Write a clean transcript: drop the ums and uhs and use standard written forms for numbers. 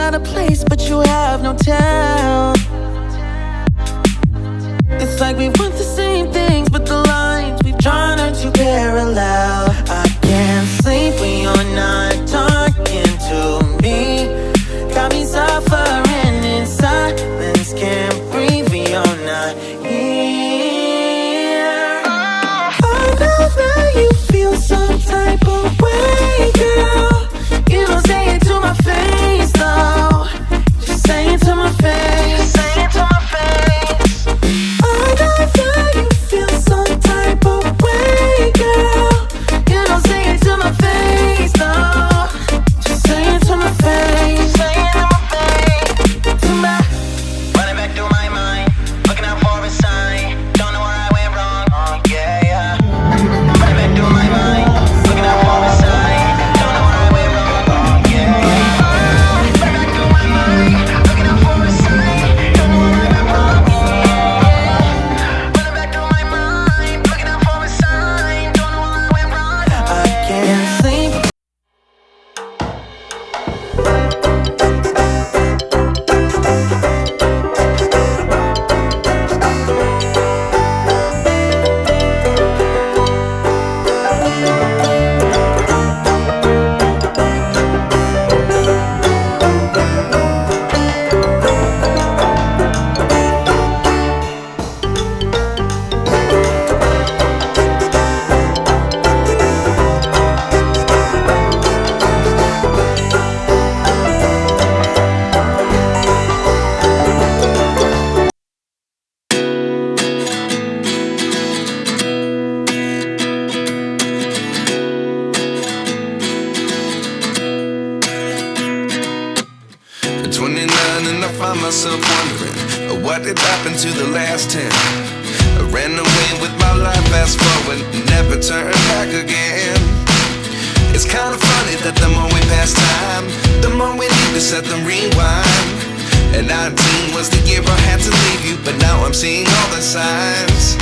out of place, but you have no tell. It's like we want the same things, but the lines we've drawn are too parallel. I can't sleep when you're not talking to me. Got me suffering in silence, can't breathe when you're not here. I know that you feel some type of way, girl. You don't say it to my face, though. Just say it to my face. Say it to my face. I know that you feel some type of way, girl. You don't say it to my face, though. Just say it to my face. Say it to my face. To my. Running back through my mind, looking out for a sign. Don't know where I went wrong. Oh yeah, yeah. Running back through my mind, looking out for a sign. Don't know where I went wrong. Oh yeah, yeah. Running back through my mind, looking out for a sign. Don't know where I went wrong. Running back through my mind, looking out for a sign. Don't know where I went wrong. I can't sleep. At 29 and I find myself wondering what did happen to the last 10. I ran away with my life, fast forward, never turn back again. It's kind of funny that the more we pass time, the more we need to set the rewind. And 19 was the year I had to leave you, but now I'm seeing all the signs.